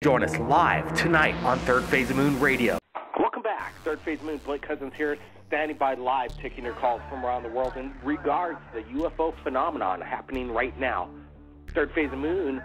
Join us live tonight on Third Phase of Moon Radio. Welcome back. Third Phase of Moon, Blake Cousins here, standing by live, taking your calls from around the world in regards to the UFO phenomenon happening right now. Third Phase of Moon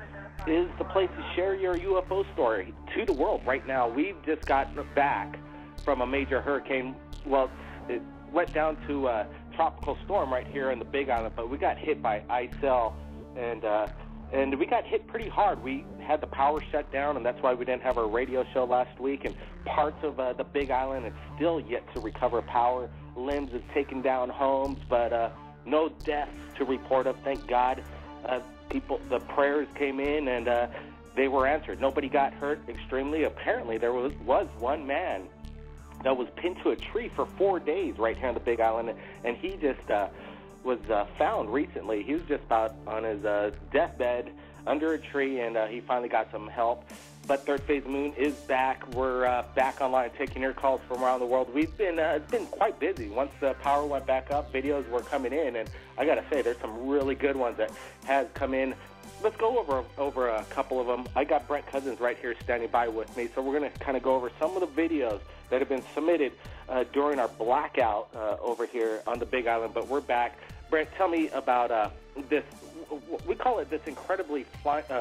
is the place to share your UFO story to the world right now. We've just gotten back from a major hurricane. Well, it went down to a tropical storm right here in the Big Island, but we got hit by ICEL, and we got hit pretty hard. We had the power shut down, and that's why we didn't have our radio show last week. And parts of the Big Island is still yet to recover power. Limbs has taken down homes, but no deaths to report of, thank God. The prayers came in, and they were answered. Nobody got hurt extremely. Apparently, there was one man that was pinned to a tree for 4 days right here on the Big Island, and he just was found recently. He was just about on his deathbed under a tree, and he finally got some help. But Third Phase Moon is back. We're back online taking your calls from around the world. We've been it's been quite busy. Once the power went back up, videos were coming in, and I got to say, there's some really good ones that has come in. Let's go over a couple of them. I got Brent Cousins right here standing by with me, so we're going to kind of go over some of the videos that have been submitted during our blackout over here on the Big Island, but we're back. Brent, tell me about this, we call it this incredibly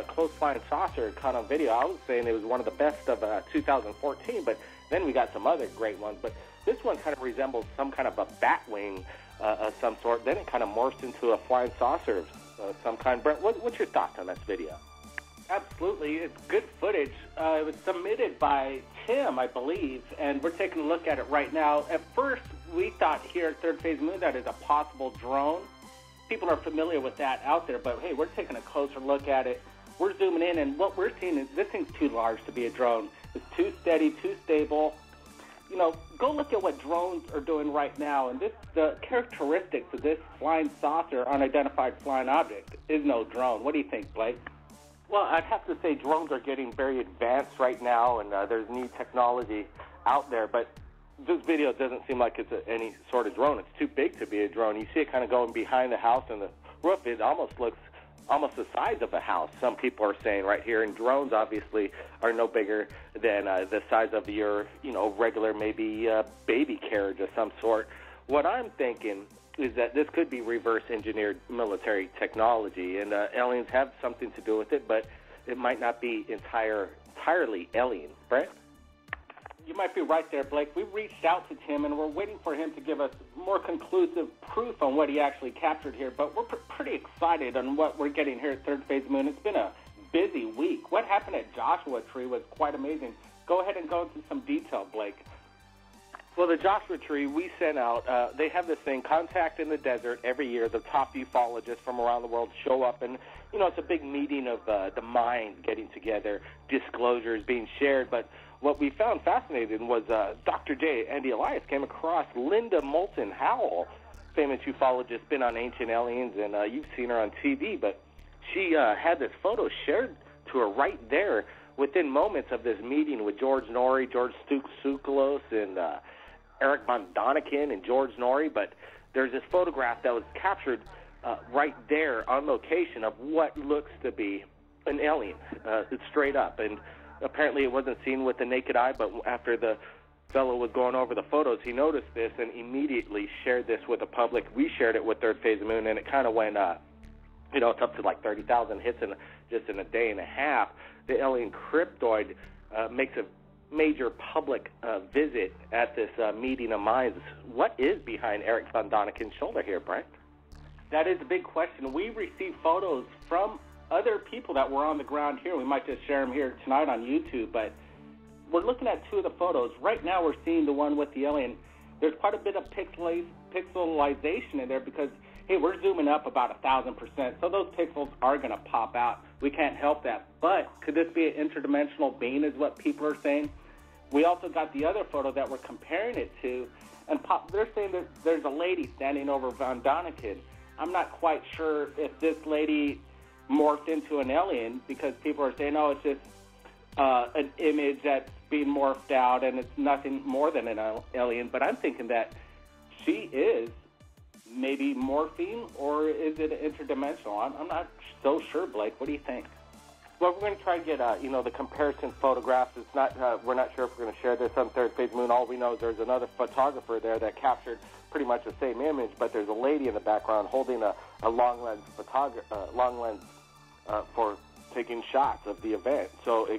close flying saucer kind of video. I was saying it was one of the best of 2014, but then we got some other great ones. But this one kind of resembles some kind of a bat wing of some sort. Then it kind of morphs into a flying saucer of some kind. Brent, what's your thoughts on this video? Absolutely. It's good footage. It was submitted by Tim, I believe, and we're taking a look at it right now. At first, we thought here at Third Phase Moon that is a possible drone. People are familiar with that out there, but hey, we're taking a closer look at it. We're zooming in, and what we're seeing is this thing's too large to be a drone. It's too steady, too stable. You know, go look at what drones are doing right now, and the characteristics of this flying saucer, unidentified flying object, is no drone. What do you think, Blake? Well, I'd have to say drones are getting very advanced right now, and there's new technology out there, but this video doesn't seem like it's any sort of drone. It's too big to be a drone. You see it kind of going behind the house, and the roof, it almost looks almost the size of a house, some people are saying right here. And drones obviously are no bigger than the size of your, regular maybe baby carriage of some sort. What I'm thinking is that this could be reverse engineered military technology, and aliens have something to do with it, but it might not be entirely alien. Brent? You might be right there, Blake. We reached out to Tim, and we're waiting for him to give us more conclusive proof on what he actually captured here, but we're pretty excited on what we're getting here at Third Phase Moon. It's been a busy week. What happened at Joshua Tree was quite amazing. Go ahead and go into some detail, Blake. Well, the Joshua Tree, we sent out, they have this thing, Contact in the Desert, every year. The top ufologists from around the world show up, and, it's a big meeting of the mind getting together, disclosures being shared. But what we found fascinating was Dr. J. Andy Elias came across Linda Moulton Howell, famous ufologist, been on Ancient Aliens, and you've seen her on TV, but she had this photo shared to her right there within moments of this meeting with George Norrie, George Tsoukalos, and Eric Von Daniken and George Norrie. But there's this photograph that was captured right there on location of what looks to be an alien. It's straight up, and apparently it wasn't seen with the naked eye, but after the fellow was going over the photos, he noticed this and immediately shared this with the public. We shared it with Third Phase of Moon, and it kind of went, it's up to like 30,000 hits just in a day and a half. The alien cryptoid makes a major public visit at this meeting of minds. What is behind Eric Von Daniken's shoulder here, Brent? That is a big question. We received photos from other people that were on the ground here. We might just share them here tonight on YouTube, but we're looking at two of the photos. Right now we're seeing the one with the alien. There's quite a bit of pixelization in there because, hey, we're zooming up about 1,000%, so those pixels are going to pop out. We can't help that. But could this be an interdimensional being is what people are saying? We also got the other photo that we're comparing it to, and they're saying that there's a lady standing over Von Daniken. I'm not quite sure if this lady morphed into an alien because people are saying, oh, it's just an image that's being morphed out and it's nothing more than an alien. But I'm thinking that she is maybe morphine, or is it interdimensional? I'm not so sure, Blake. What do you think? Well, we're going to try to get, the comparison photographs. It's not, we're not sure if we're going to share this on Third Phase Moon. All we know is there's another photographer there that captured pretty much the same image, but there's a lady in the background holding a long lens for taking shots of the event. So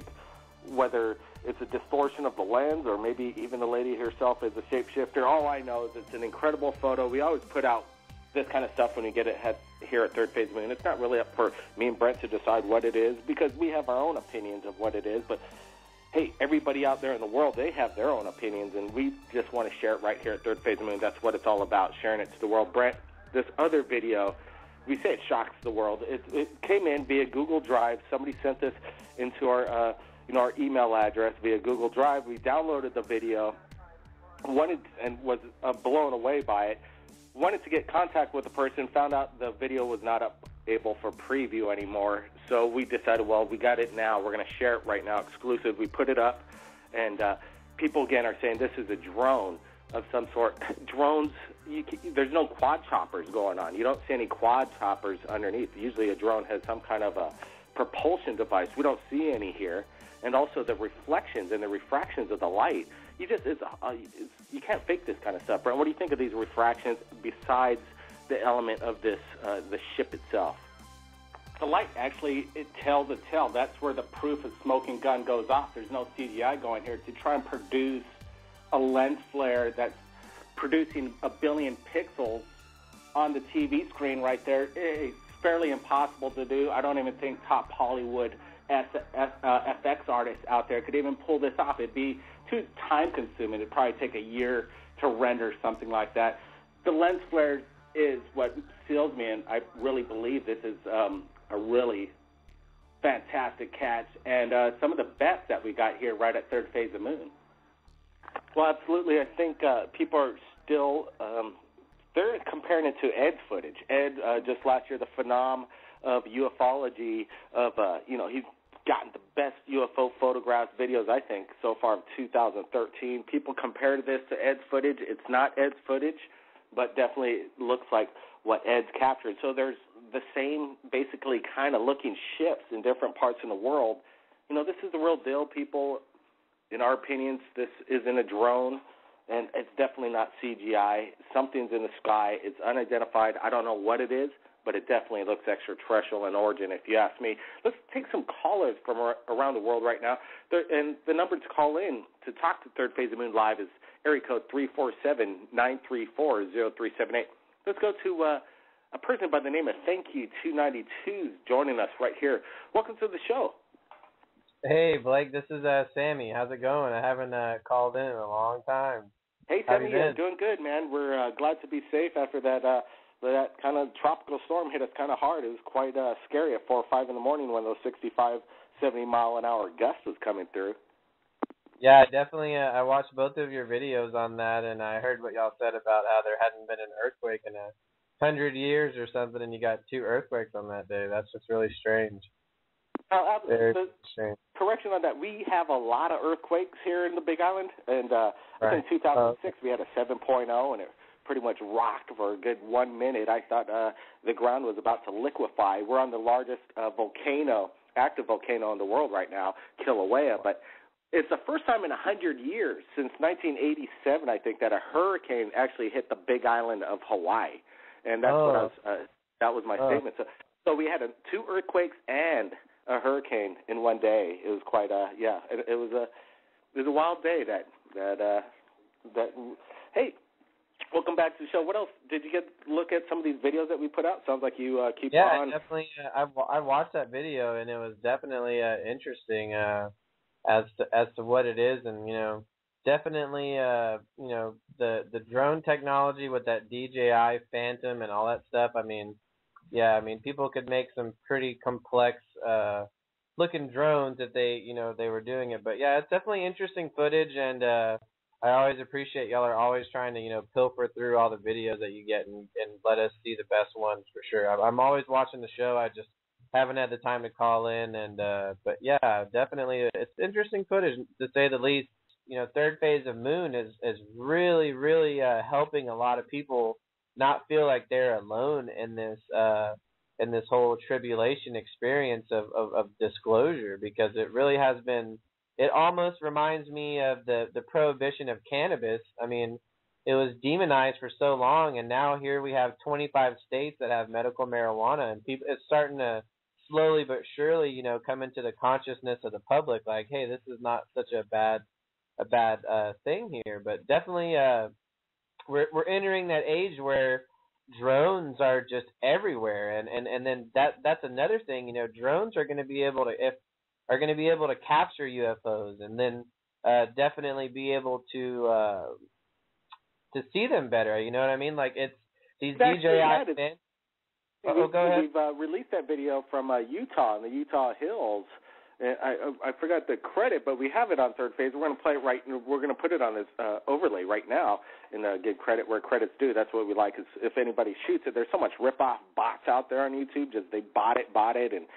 whether it's a distortion of the lens or maybe even the lady herself is a shapeshifter, all I know is it's an incredible photo. We always put out this kind of stuff when you get it here at Third Phase Moon. It's not really up for me and Brent to decide what it is because we have our own opinions of what it is. But, hey, everybody out there in the world, they have their own opinions, and we just want to share it right here at Third Phase Moon. That's what it's all about, sharing it to the world. Brent, this other video, we say it shocks the world. It came in via Google Drive. Somebody sent this into our email address via Google Drive. We downloaded the video, was blown away by it. Wanted to get contact with the person, found out the video was not able for preview anymore. So we decided, well, we got it now. We're going to share it right now, exclusive. We put it up, and people, again, are saying this is a drone of some sort. Drones, there's no quad choppers going on. You don't see any quad choppers underneath. Usually a drone has some kind of a propulsion device. We don't see any here. And also the reflections and the refractions of the light. You can't fake this kind of stuff, Brent. What do you think of these refractions besides the element of this, the ship itself? The light actually, it tells a tale. That's where the proof of smoking gun goes off. There's no CGI going here to try and produce a lens flare that's producing 1 billion pixels on the TV screen right there. It's fairly impossible to do. I don't even think top Hollywood FX artists out there could even pull this off. It'd be too time-consuming. It'd probably take a year to render something like that. The lens flare is what seals me, and I really believe this is a really fantastic catch, and some of the best that we got here right at Third Phase of Moon. Well, absolutely. I think people are still they're comparing it to Ed's footage. Ed, just last year, the phenom of ufology, he's gotten the best UFO photographs, videos, I think, so far of 2013. People compared this to Ed's footage. It's not Ed's footage, but definitely looks like what Ed's captured. So there's the same basically kind of looking ships in different parts in the world. This is the real deal, people. In our opinions, this isn't a drone, and it's definitely not CGI. Something's in the sky. It's unidentified. I don't know what it is, but it definitely looks extraterrestrial in origin, if you ask me. Let's take some callers from around the world right now. And the number to call in to talk to Third Phase of Moon Live is area code 347-934-0378. Let's go to a person by the name of Thank You 292 joining us right here. Welcome to the show. Hey, Blake, this is Sammy. How's it going? I haven't called in a long time. Hey, Sammy, you're doing good, man. We're glad to be safe after that kind of tropical storm hit us kind of hard. It was quite scary at 4 or 5 in the morning when those 65, 70-mile-an-hour gusts was coming through. Yeah, definitely. I watched both of your videos on that, and I heard what y'all said about how there hadn't been an earthquake in 100 years or something, and you got 2 earthquakes on that day. That's just really strange. Correction on that, we have a lot of earthquakes here in the Big Island, and in 2006 we had a 7.0, and it pretty much rocked for a good 1 minute. I thought the ground was about to liquefy. We're on the largest active volcano in the world right now, Kilauea, but it's the first time in 100 years, since 1987, I think, that a hurricane actually hit the Big Island of Hawaii, and that's that was my statement. So we had 2 earthquakes and a hurricane in one day. It was quite it was a wild day that hey, welcome back to the show. What else did you look at some of these videos that we put out? Sounds like you keep on. Yeah, definitely. I watched that video, and it was definitely interesting as to what it is, and definitely the drone technology with that DJI Phantom and all that stuff. People could make some pretty complex looking drones if they were doing it. But yeah, it's definitely interesting footage, and I always appreciate y'all are always trying to pilfer through all the videos that you get and let us see the best ones for sure. I'm always watching the show. I just haven't had the time to call in, and but yeah, definitely it's interesting footage to say the least. Third Phase of Moon is really, really helping a lot of people not feel like they're alone in this in this whole tribulation experience of disclosure, because it really has been. It almost reminds me of the prohibition of cannabis. I mean, it was demonized for so long, and now here we have 25 states that have medical marijuana, and people, it's starting to slowly but surely, come into the consciousness of the public, like, hey, this is not such a bad thing here. But definitely, we're entering that age where drones are just everywhere, and then that's another thing. Drones are going to be able to capture UFOs, and then definitely be able to see them better. You know what I mean? Like, it's these DJI things. Go ahead. We've released that video from Utah, in the Utah hills. And I forgot the credit, but we have it on Third Phase. We're going to play it we're going to put it on this overlay right now and give credit where credit's due. That's what we like. Is if anybody shoots it, there's so much rip-off bots out there on YouTube. Just they bot it, and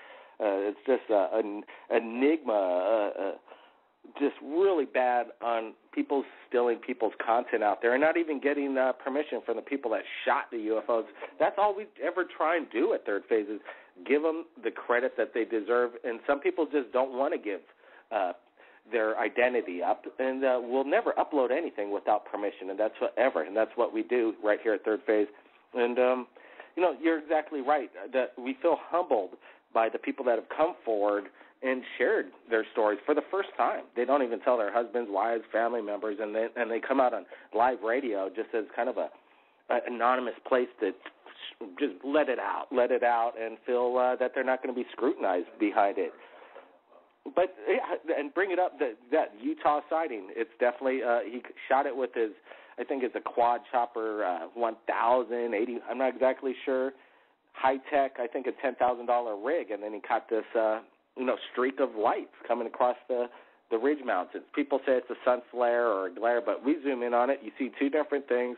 it's just an enigma. Just really bad on people stealing people's content out there and not even getting permission from the people that shot the UFOs. That's all we ever try and do at Third Phase is give them the credit that they deserve. And some people just don't want to give their identity up, and we'll never upload anything without permission, and that's what we do right here at Third Phase. And, you're exactly right, that we feel humbled by the people that have come forward and shared their stories for the first time. They don't even tell their husbands, wives, family members, and they come out on live radio just as kind of an anonymous place to just let it out, and feel that they're not going to be scrutinized behind it. But and bring it up that Utah sighting. It's definitely he shot it with his, I think it's a quad chopper 1080. I'm not exactly sure. High tech, I think a $10,000 rig, and then he caught this streak of lights coming across the ridge mountains. People say it's a sun flare or a glare, but we zoom in on it. You see two different things.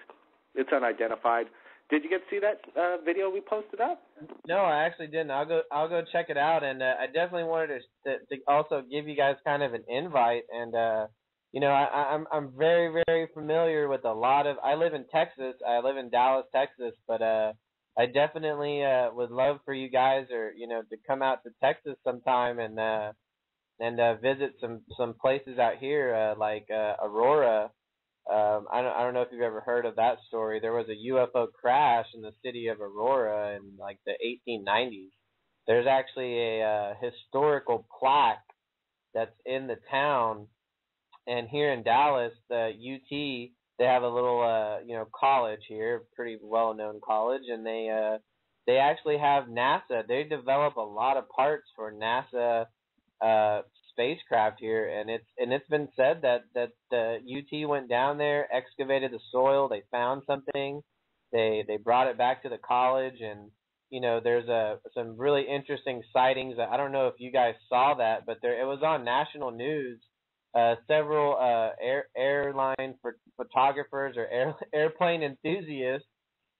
It's unidentified. Did you get to see that video we posted up? No, I actually didn't. I'll go check it out, and I definitely wanted to also give you guys kind of an invite. And I'm very, very familiar with a lot of. I live in Texas. I live in Dallas, Texas, but I definitely would love for you guys, to come out to Texas sometime and visit some places out here like Aurora. I don't know if you've ever heard of that story. There was a UFO crash in the city of Aurora in like the 1890s. There's actually a historical plaque that's in the town, and here in Dallas, the UT. They have a little, college here, pretty well-known college, and they actually have NASA. They develop a lot of parts for NASA spacecraft here, and it's been said that the UT went down there, excavated the soil, they found something, they brought it back to the college, and there's some really interesting sightings. I don't know if you guys saw that, but it was on national news. Several airline photographers or airplane enthusiasts,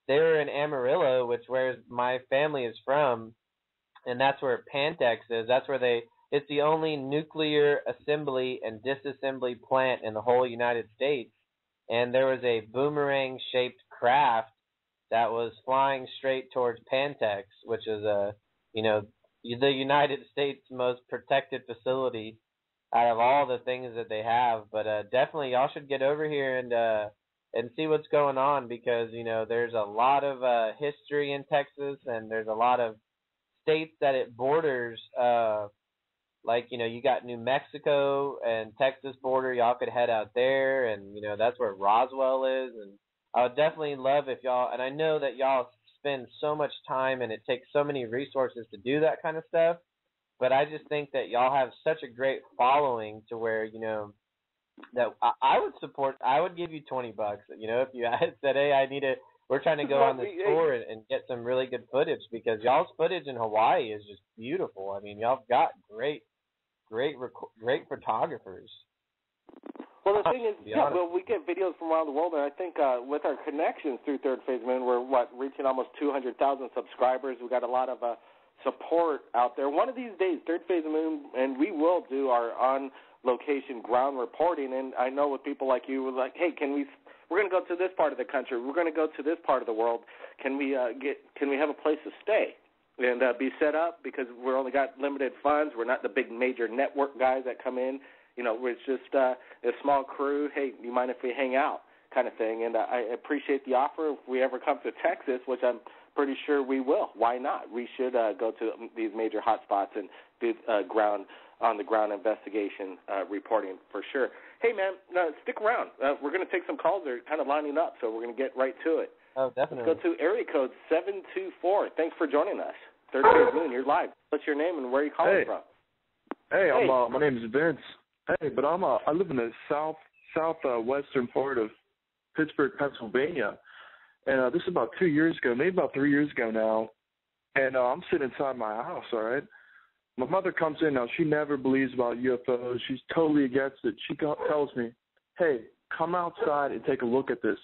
they were in Amarillo, which where my family is from, and that's where Pantex is. That's where it's the only nuclear assembly and disassembly plant in the whole United States. And there was a boomerang-shaped craft that was flying straight towards Pantex, which is the United States' most protected facility out of all the things that they have. But definitely y'all should get over here and see what's going on, because there's a lot of history in Texas, and there's a lot of states that it borders, you got New Mexico and Texas border. Y'all could head out there, and that's where Roswell is. And I would definitely love if y'all, and I know that y'all spend so much time and it takes so many resources to do that kind of stuff, but I just think that y'all have such a great following to where, that I would support. I would give you $20. If you said, hey, we're trying to go on this tour and get some really good footage, because y'all's footage in Hawaii is just beautiful. I mean, y'all got great photographers. Well, the thing is, we get videos from around the world, and I think with our connections through Third Phase Moon, we're reaching almost 200,000 subscribers. We got a lot of support out there. One of these days, Third Phase Moon, and we will do our on-location ground reporting. And I know with people like you, we're like, hey, we're going to go to this part of the country. We're going to go to this part of the world. Can we have a place to stay? and be set up, because we're only got limited funds. We're not the big major network guys that come in. It's just a small crew. Hey, do you mind if we hang out, kind of thing? And I appreciate the offer. If we ever come to Texas, which I'm pretty sure we will, why not? We should go to these major hotspots and do on-the-ground investigation reporting for sure. Hey, man, stick around. We're going to take some calls. They're kind of lining up, so we're going to get right to it. Oh, definitely. Let's go to area code 724. Thanks for joining us. Third Phase Moon, you're live. What's your name and where are you calling from? Hey, my name is Vince. Hey, but I live in the southwestern part of Pittsburgh, Pennsylvania, and this is about 2 years ago, maybe about 3 years ago now, and I'm sitting inside my house, all right? My mother comes in. Now, she never believes about UFOs. She's totally against it. She tells me, hey, come outside and take a look at this.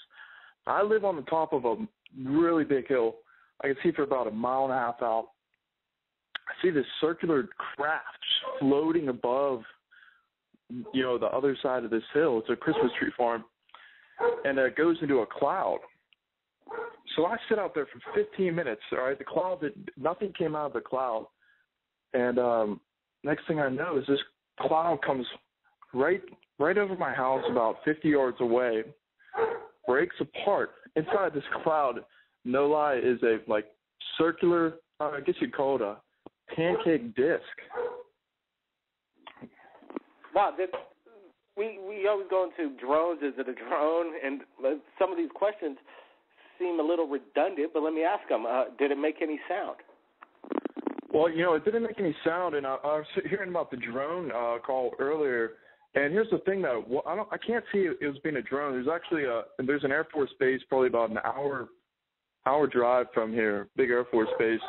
I live on the top of a really big hill. I can see for about a mile and a half out. I see this circular craft floating above, the other side of this hill. It's a Christmas tree farm, and it goes into a cloud. So I sit out there for 15 minutes, all right? Nothing came out of the cloud. And next thing I know is this cloud comes right over my house about 50 yards away, breaks apart. Inside this cloud, no lie, is a circular, I guess you'd call it a pancake disc. Wow, we always go into drones. Is it a drone? And some of these questions seem a little redundant, but let me ask them. Did it make any sound? Well, it didn't make any sound, and I was hearing about the drone call earlier. And here's the thing, though. Well, I can't see it was being a drone. There's actually there's an Air Force base probably about an hour drive from here, big Air Force base.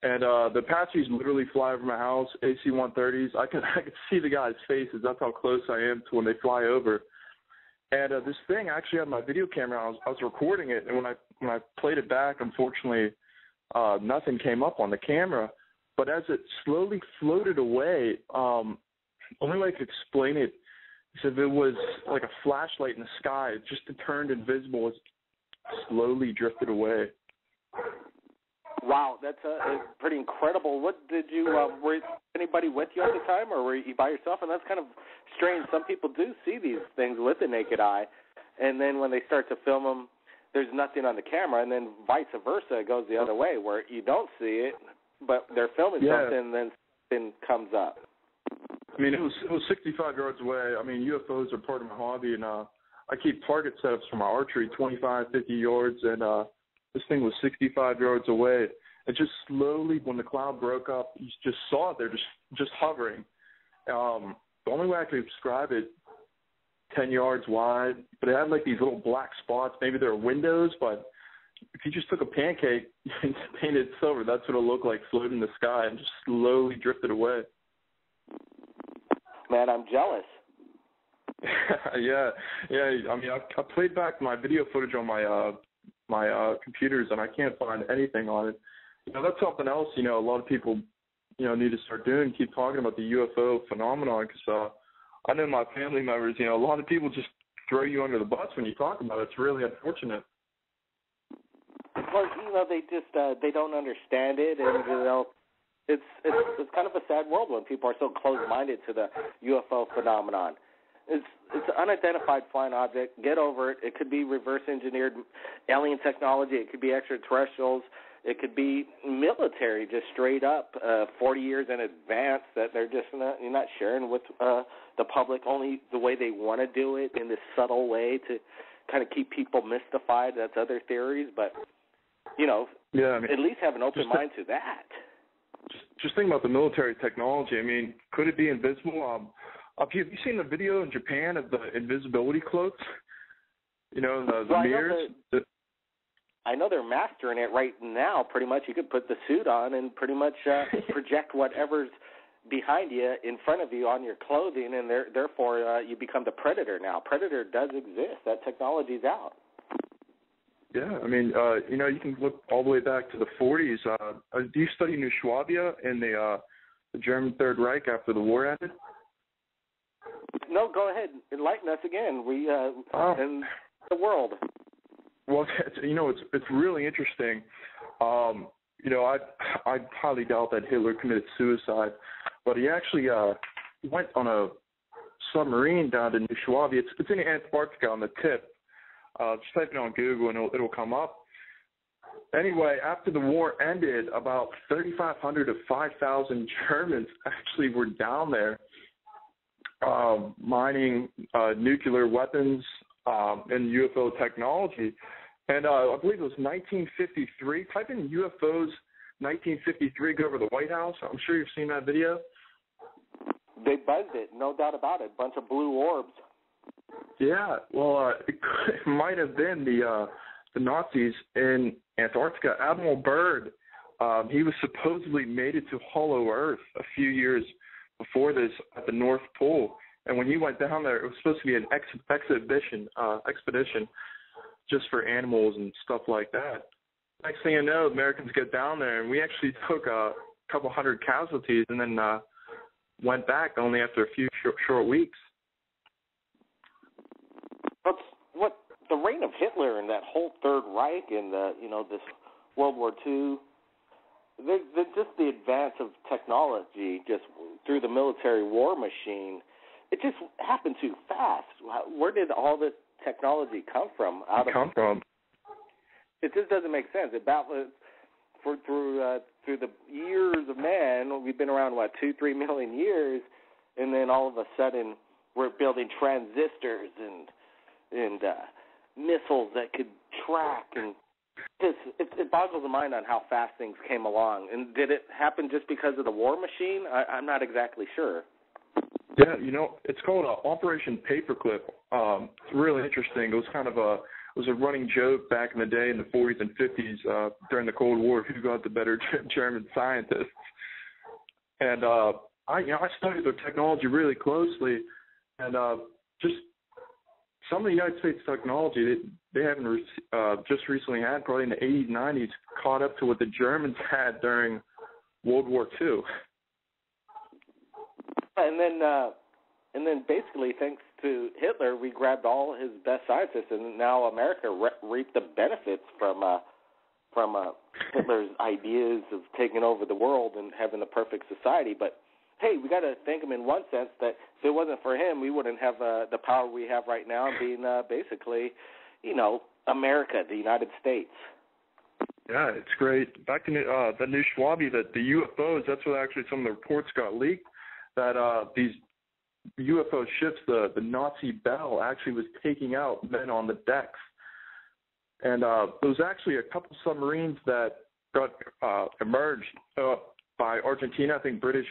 And the Apaches literally fly over my house, AC-130s. I could see the guys' faces. That's how close I am to when they fly over. And this thing, I actually had my video camera. I was recording it, and when I played it back, unfortunately, nothing came up on the camera. But as it slowly floated away, only way I could explain it is if it was like a flashlight in the sky. It just turned invisible as it slowly drifted away. Wow, that's pretty incredible. What did you, were anybody with you at the time, or were you by yourself? And that's kind of strange. Some people do see these things with the naked eye, and then when they start to film them, there's nothing on the camera, and then vice versa, it goes the other way, where you don't see it, but they're filming something, and then something comes up. I mean, it was 65 yards away. I mean, UFOs are part of my hobby, and I keep target setups for my archery, 25, 50 yards, and this thing was 65 yards away. And just slowly, when the cloud broke up, you just saw it there, just hovering. The only way I could describe it, 10 yards wide, but it had like these little black spots. Maybe there were windows, but if you just took a pancake and painted it silver, that's what it looked like, floating in the sky and just slowly drifted away. Man, I'm jealous. Yeah. I mean, I played back my video footage on my computers, and I can't find anything on it. That's something else. A lot of people, need to start doing. Keep talking about the UFO phenomenon, because I know my family members. A lot of people just throw you under the bus when you talk about it. It's really unfortunate. Well, they just they don't understand it, and it's kind of a sad world when people are so closed-minded to the UFO phenomenon. It's an unidentified flying object. Get over it. It could be reverse-engineered alien technology. It could be extraterrestrials. It could be military, just straight up, 40 years in advance, that they're just you're not sharing with the public, only the way they want to do it, in this subtle way to kind of keep people mystified. That's other theories, but at least have an open mind to that. Just think about the military technology. I mean, could it be invisible? Have you seen the video in Japan of the invisibility cloaks? The mirrors? I know they're mastering it right now, pretty much. You could put the suit on and pretty much project whatever's behind you in front of you on your clothing, and therefore you become the predator now. Predator does exist. That technology's out. Yeah, I mean, you can look all the way back to the 40s. Do you study New Swabia in the German Third Reich after the war ended? No, go ahead. Enlighten us again. We in the world. Well, it's really interesting. I highly doubt that Hitler committed suicide, but he actually went on a submarine down to New Schwabi. It's in Antarctica on the tip. Just type it on Google and it'll come up. Anyway, after the war ended, about 3,500 to 5,000 Germans actually were down there mining nuclear weapons and UFO technology. And I believe it was 1953. Type in UFOs 1953, go over the White House. I'm sure you've seen that video. They buzzed it, no doubt about it. Bunch of blue orbs. Yeah, well, it might have been the Nazis in Antarctica. Admiral Byrd, he was supposedly made it to Hollow Earth a few years before this at the North Pole. And when he went down there, it was supposed to be an expedition just for animals and stuff like that. Next thing you know, Americans get down there, and we actually took a couple hundred casualties and then went back only after a few short weeks. What the reign of Hitler and that whole Third Reich and this World War II, just the advance of technology just through the military war machine, it just happened too fast. Where did all this technology come from? It just doesn't make sense. Through the years of man, we've been around 2-3 million years, and then all of a sudden we're building transistors and missiles that could track, and it boggles the mind on how fast things came along. And did it happen just because of the war machine? I'm not exactly sure. Yeah, it's called Operation Paperclip. It's really interesting. It was kind of a running joke back in the day in the 40s and 50s during the Cold War, who got the better German scientists. And I studied their technology really closely, and just some of the United States technology they haven't just recently had, probably in the 80s, 90s, caught up to what the Germans had during World War II. And then basically, thanks to Hitler, we grabbed all his best scientists, and now America reaped the benefits from Hitler's ideas of taking over the world and having the perfect society. But hey, we got to thank him in one sense that if it wasn't for him, we wouldn't have the power we have right now, being basically, America, the United States. Yeah, it's great. Back in the New Schwabi, that the UFOs, that's what actually some of the reports got leaked, that these UFO ships, the Nazi Bell, actually was taking out men on the decks. And there was actually a couple submarines that got emerged by Argentina. I think British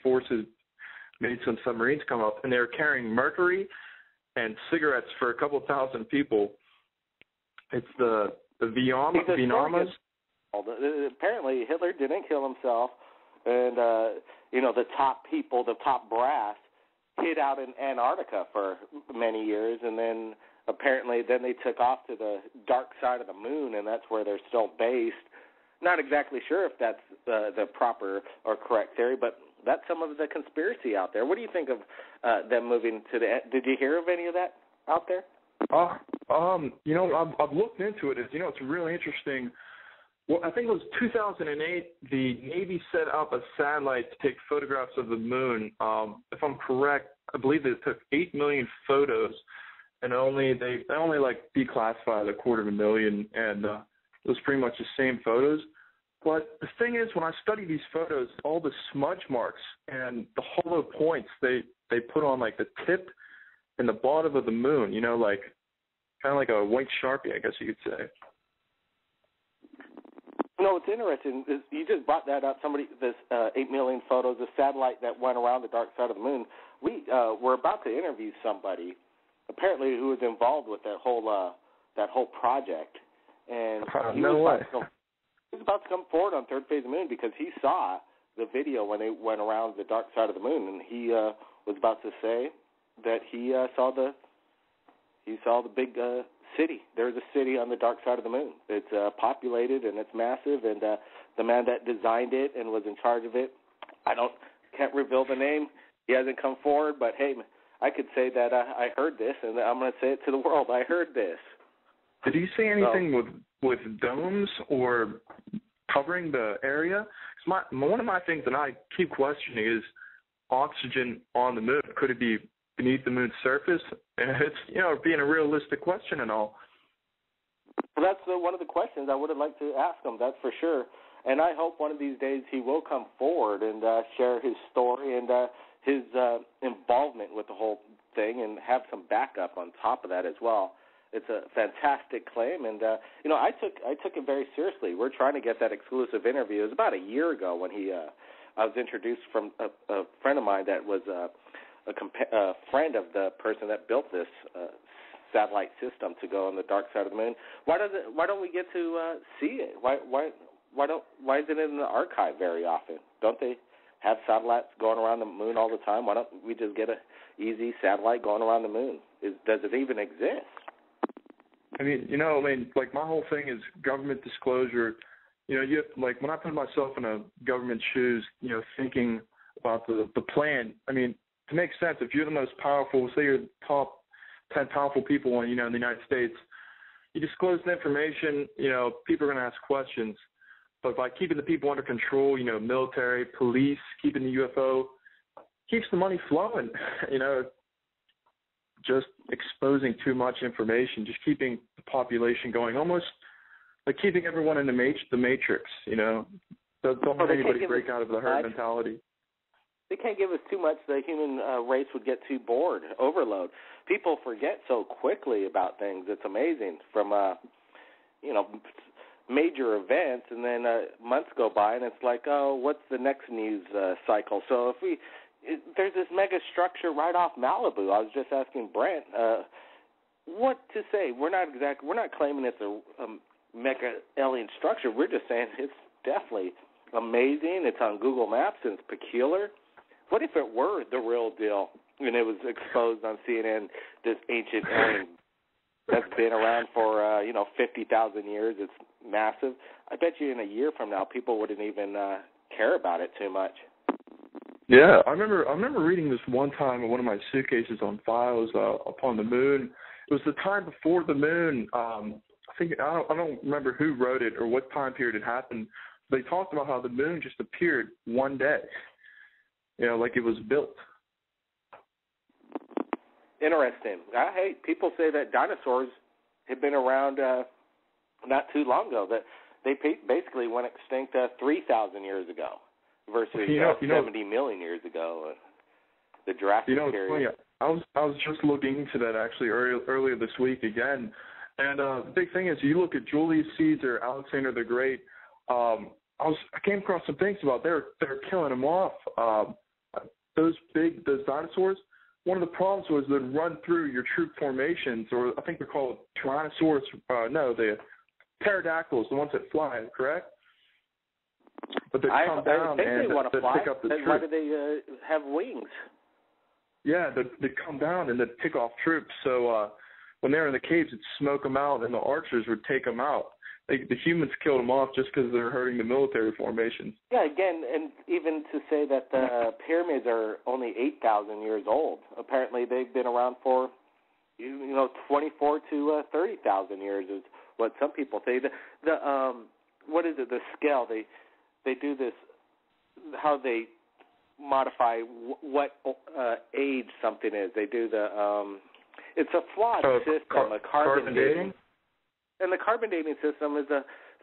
forces made some submarines come up, and they were carrying mercury and cigarettes for a couple thousand people. It's the Vinamas. Apparently, Hitler didn't kill himself, and the top people, the top brass, hid out in Antarctica for many years, and then apparently they took off to the dark side of the moon, and that's where they're still based. Not exactly sure if that's the proper or correct theory, but that's some of the conspiracy out there. What do you think of them moving to did you hear of any of that out there? I've looked into it. It's really interesting. Well, I think it was 2008, the Navy set up a satellite to take photographs of the moon. If I'm correct, I believe they took 8 million photos, and they only declassified 250,000, and it was pretty much the same photos. But the thing is, when I study these photos, all the smudge marks and the hollow points they put on the tip and the bottom of the moon, kind of like a white Sharpie, I guess you could say. What's interesting is you just brought that up. This 8 million photos, the satellite that went around the dark side of the moon. We were about to interview somebody, apparently, who was involved with that whole project, and he was about to come forward on Third Phase of the Moon because he saw the video when they went around the dark side of the moon, and he was about to say that he saw the big city. There's a city on the dark side of the moon. It's populated and it's massive, and the man that designed it and was in charge of it, can't reveal the name. He hasn't come forward, but hey, I could say that I heard this, and I'm going to say it to the world. I heard this. Did he say anything with domes or covering the area. 'Cause one of my things that I keep questioning is oxygen on the moon. Could it be beneath the moon's surface? And it's, being a realistic question and all. Well, that's one of the questions I would have liked to ask him, that's for sure. And I hope one of these days he will come forward and share his story and his involvement with the whole thing and have some backup on top of that as well. It's a fantastic claim, and I took it very seriously. We're trying to get that exclusive interview. It was about a year ago when I was introduced from a friend of mine that was a friend of the person that built this satellite system to go on the dark side of the moon. Why don't we get to see it? Why isn't it in the archive very often? Don't they have satellites going around the moon all the time? Why don't we just get a easy satellite going around the moon? Does it even exist? Like my whole thing is government disclosure. When I put myself in a government shoes, thinking about the plan. To make sense, if you're the most powerful, say you're the top 10 powerful people in the United States, you disclose the information, people are going to ask questions. But by keeping the people under control, military, police, keeping the UFO, keeps the money flowing, just exposing too much information, just keeping the population going, almost like keeping everyone in the matrix, Don't let anybody break out of the herd mentality. They can't give us too much. The human race would get too bored, overload. People forget so quickly about things. It's amazing from, major events, and then months go by, and it's like, oh, what's the next news cycle? So there's this mega structure right off Malibu. I was just asking Brent what to say. We're not claiming it's a mega alien structure. We're just saying it's definitely amazing. It's on Google Maps and it's peculiar. What if it were the real deal and it was exposed on CNN, this ancient alien that's been around for 50,000 years? It's massive. I bet you in a year from now people wouldn't even care about it too much. Yeah, I remember reading this one time in one of my suitcases on files upon the moon. It was the time before the moon. I don't remember who wrote it or what time period it happened. They talked about how the moon just appeared one day, like it was built. Interesting. People say that dinosaurs had been around not too long ago, that they basically went extinct 3,000 years ago versus 70 million years ago, the Jurassic period. Funny. I was just looking into that actually earlier this week again, and the big thing is you look at Julius Caesar, Alexander the Great. I came across some things about they're killing them off. Those dinosaurs. One of the problems was they'd run through your troop formations, or I think they're called Tyrannosaurus. The pterodactyls, the ones that fly, correct? But they come down and they pick up the troops. Why do they have wings? Yeah, they come down and they pick off troops. So when they're in the caves, it'd smoke them out, and the archers would take them out. The humans killed them off just because they're hurting the military formations. Yeah, again, and even to say that the pyramids are only 8,000 years old. Apparently, they've been around for 24 to 30,000 years is what some people say. What is it? The scale. They do this. How they modify what age something is. They do the. It's a flawed system. A carbon dating. And the carbon dating system is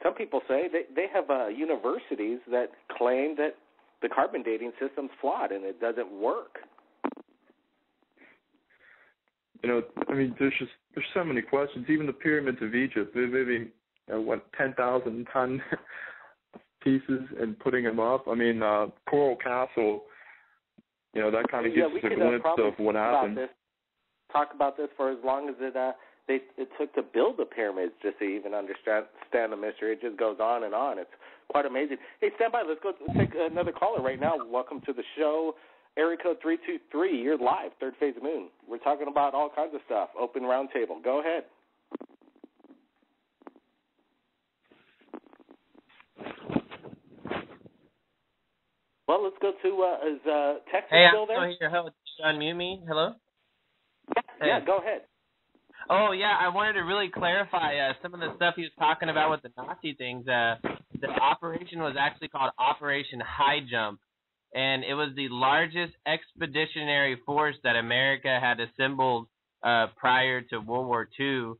some people say they have universities that claim that the carbon dating system's flawed and it doesn't work. There's so many questions. Even the pyramids of Egypt, they maybe 10,000 ton pieces and putting them up. Coral Castle, that kind of gives us a glimpse of what happened. Talk about this for as long as it took to build the pyramids just to even understand the mystery. It just goes on and on. It's quite amazing. Hey, stand by. Let's go take another caller right now. Welcome to the show. Area code 323. You're live, Third Phase of Moon. We're talking about all kinds of stuff. Open round table. Go ahead. Well, let's go to is Texas still there? Hey, I'm still here. Hello, unmute me. Hello? Yeah, go ahead. Oh, yeah, I wanted to really clarify some of the stuff he was talking about with the Nazi things. the operation was actually called Operation High Jump, and it was the largest expeditionary force that America had assembled prior to World War II.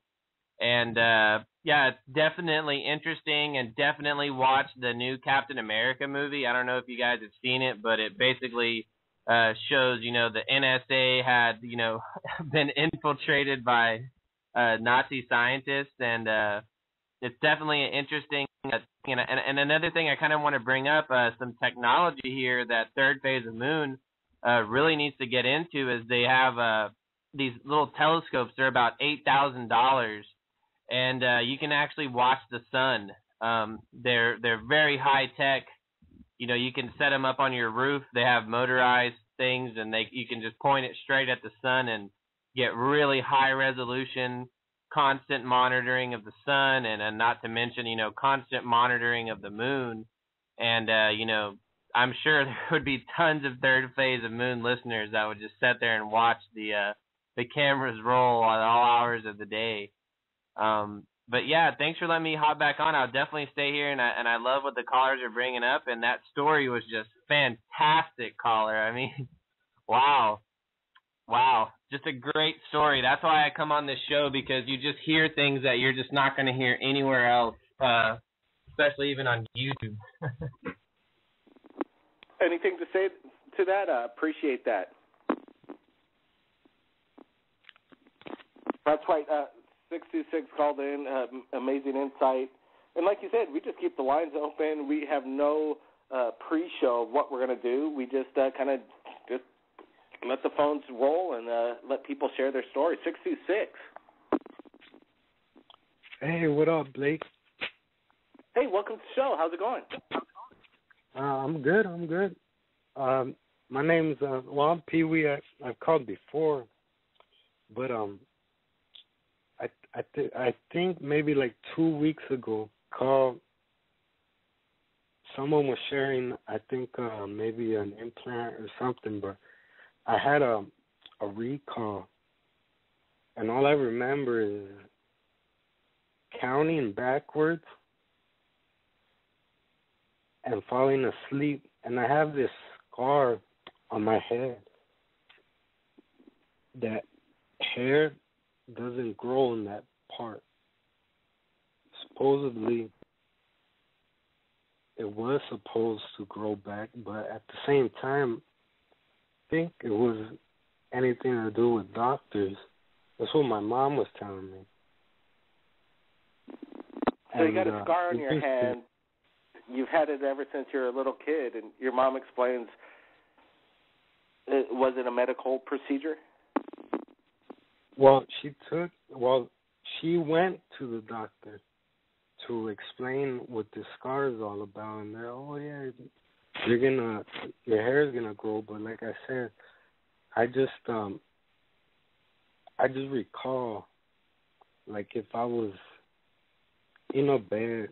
And yeah, it's definitely interesting, and definitely watch the new Captain America movie. I don't know if you guys have seen it, but it basically shows, the NSA had, been infiltrated by Nazi scientists, and it's definitely an interesting, and another thing I kind of want to bring up, some technology here that Third Phase of Moon really needs to get into is they have these little telescopes. They're about $8,000. And you can actually watch the sun. They're very high tech. You can set them up on your roof. They have motorized things, and you can just point it straight at the sun and get really high resolution, constant monitoring of the sun, and not to mention constant monitoring of the moon. And I'm sure there would be tons of Third Phase of Moon listeners that would just sit there and watch the cameras roll at all hours of the day. But yeah, thanks for letting me hop back on. I'll definitely stay here, and I love what the callers are bringing up, and that story was just fantastic, caller. I mean, wow, just a great story. That's why I come on this show, because you just hear things that you're just not going to hear anywhere else, especially even on YouTube. Anything to say to that? Appreciate that. That's right. 626 called in, amazing insight. And like you said, we just keep the lines open. We have no pre-show of what we're going to do. We just kind of just let the phones roll and let people share their stories. 626. Hey, what up, Blake? Hey, welcome to the show. How's it going? I'm good. My name's I'm Pee-wee. I've called before, but I think maybe like 2 weeks ago, someone was sharing, I think maybe an implant or something, but I had a recall, and all I remember is counting backwards and falling asleep, and I have this scar on my head that hair doesn't grow in that part. Supposedly, it was supposed to grow back, but at the same time, I think it was anything to do with doctors. That's what my mom was telling me. So you got a scar on your head. You've had it ever since you were a little kid, and your mom explains, was it a medical procedure? Well, she went to the doctor to explain what the scar is all about, and they're, your hair is gonna grow. But like I said, I just recall, like if I was in a bed,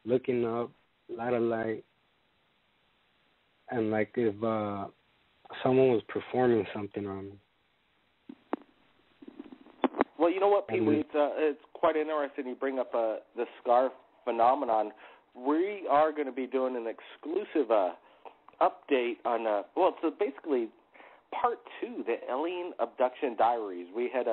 looking up, a lot of light, and like if someone was performing something on me. Well, you know what, Pee-wee, it's quite interesting you bring up the scar phenomenon. We are going to be doing an exclusive update on, so basically part 2, the alien abduction diaries. We had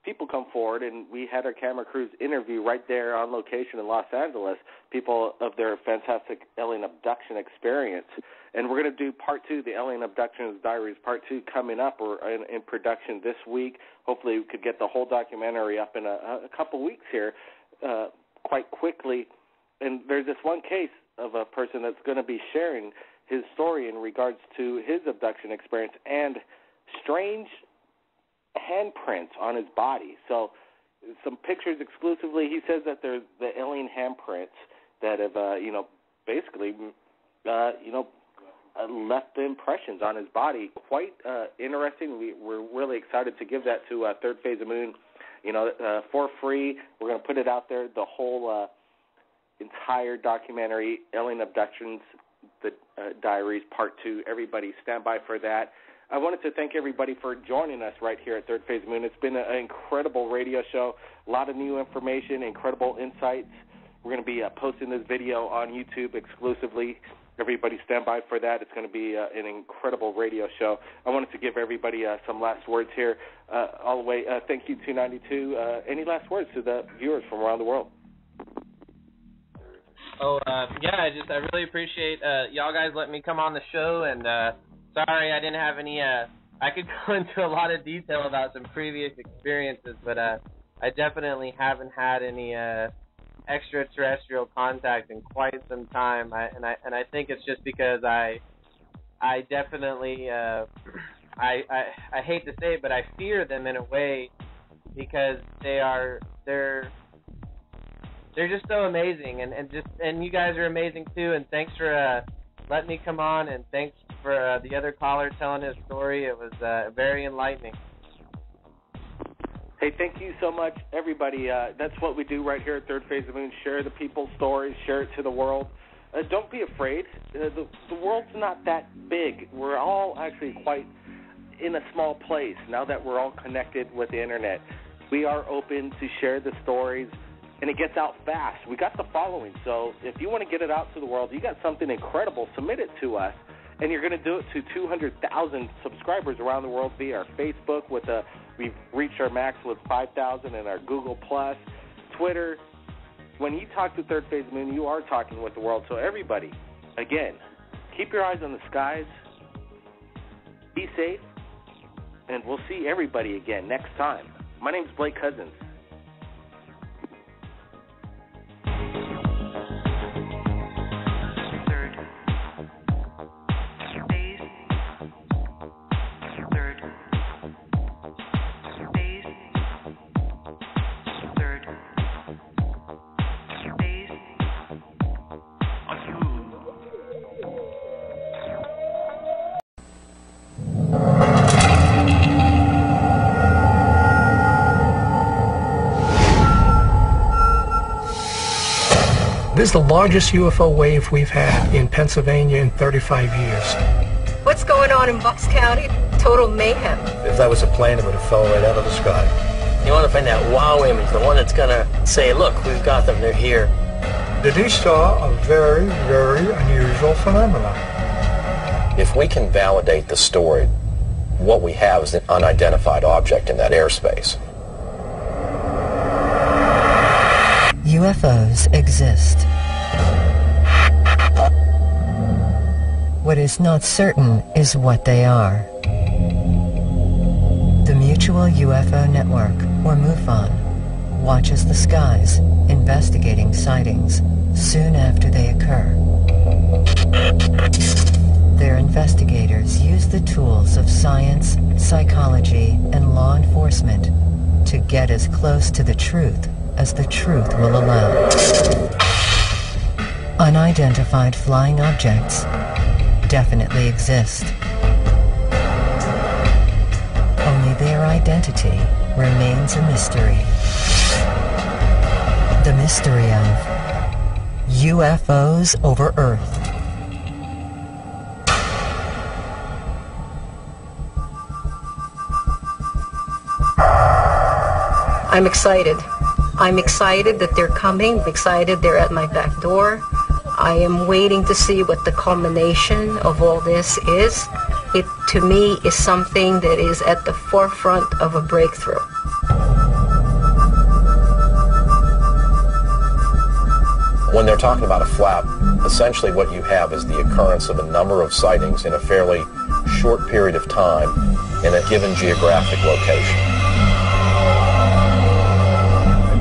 people come forward, and we had our camera crews interview right there on location in Los Angeles, people of their fantastic alien abduction experience. And we're going to do part 2, the alien abductions diaries, part 2 coming up or in production this week. Hopefully we could get the whole documentary up in a couple weeks here quite quickly. And there's this one case of a person that's going to be sharing his story in regards to his abduction experience and strange handprints on his body. So some pictures exclusively. He says that there's the alien handprints that have, basically, left impressions on his body. Quite interesting. We're really excited to give that to Third Phase of Moon, for free. We're going to put it out there, the whole entire documentary, Alien Abductions, the Diaries, Part 2. Everybody stand by for that. I wanted to thank everybody for joining us right here at Third Phase Moon. It's been an incredible radio show, a lot of new information, incredible insights. We're going to be posting this video on YouTube exclusively. Everybody stand by for that. It's going to be an incredible radio show. I wanted to give everybody some last words here. All the way, thank you, 292. Any last words to the viewers from around the world? I really appreciate y'all guys letting me come on the show, and sorry I didn't have any, I could go into a lot of detail about some previous experiences, but I definitely haven't had any extraterrestrial contact in quite some time, and I think it's just because I definitely, I hate to say it, but I fear them in a way, because they're just so amazing, and you guys are amazing too. And thanks for letting me come on, and thanks for the other caller telling his story. It was very enlightening. Hey, thank you so much, everybody. That's what we do right here at Third Phase of the Moon. Share the people's stories, share it to the world. Don't be afraid. The world's not that big. We're all actually quite in a small place now that we're all connected with the internet. We are open to share the stories, and it gets out fast. We got the following, so if you want to get it out to the world, you got something incredible, submit it to us, and you're going to do it to 200,000 subscribers around the world via our Facebook. We've reached our max with 5,000, and our Google+, Twitter. When you talk to Third Phase Moon, you are talking with the world. So everybody, again, keep your eyes on the skies, be safe, and we'll see everybody again next time. My name's Blake Cousins. This is the largest UFO wave we've had in Pennsylvania in 35 years. What's going on in Bucks County? Total mayhem. If that was a plane, it would have fell right out of the sky. You want to find that wow image, the one that's going to say, look, we've got them, they're here. Did he saw a very, very unusual phenomenon. If we can validate the story, what we have is an unidentified object in that airspace. UFOs exist. What is not certain is what they are. The Mutual UFO Network, or MUFON, watches the skies, investigating sightings soon after they occur. Their investigators use the tools of science, psychology, and law enforcement to get as close to the truth as the truth will allow. Unidentified flying objects definitely exist. Only their identity remains a mystery. The mystery of UFOs over Earth. I'm excited. I'm excited that they're coming. I'm excited they're at my back door. I am waiting to see what the culmination of all this is. It, to me, is something that is at the forefront of a breakthrough. When they're talking about a flap, essentially what you have is the occurrence of a number of sightings in a fairly short period of time in a given geographic location.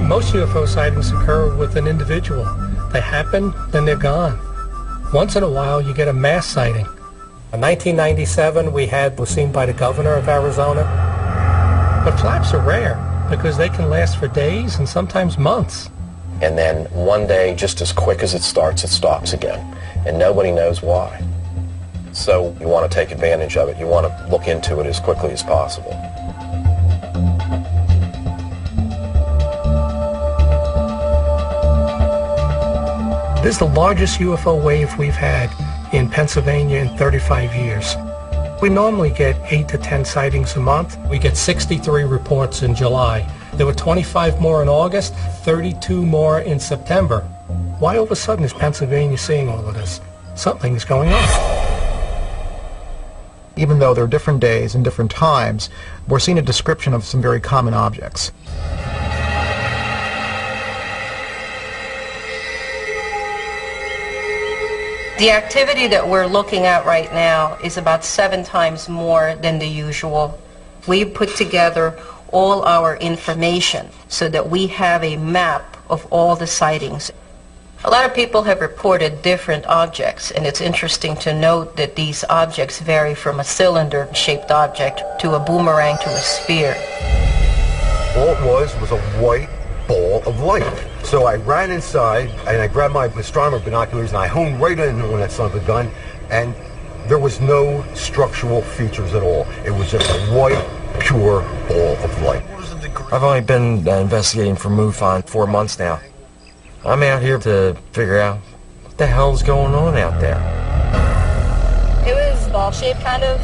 Most UFO sightings occur with an individual. They happen, then they're gone. Once in a while, you get a mass sighting. In 1997, was seen by the governor of Arizona. But flaps are rare because they can last for days and sometimes months. And then one day, just as quick as it starts, it stops again. And nobody knows why. So you want to take advantage of it. You want to look into it as quickly as possible. This is the largest UFO wave we've had in Pennsylvania in 35 years. We normally get 8 to 10 sightings a month. We get 63 reports in July. There were 25 more in August, 32 more in September. Why all of a sudden is Pennsylvania seeing all of this? Something's going on. Even though there are different days and different times, we're seeing a description of some very common objects. The activity that we're looking at right now is about 7 times more than the usual. We put together all our information so that we have a map of all the sightings. A lot of people have reported different objects, and it's interesting to note that these objects vary from a cylinder-shaped object to a boomerang to a sphere. All it was a white ball of light. So I ran inside and I grabbed my astronomer binoculars and I honed right in on that son of a gun, and there was no structural features at all. It was just a white, pure ball of light. I've only been investigating for MUFON 4 months now. I'm out here to figure out what the hell's going on out there. It was ball-shaped, kind of.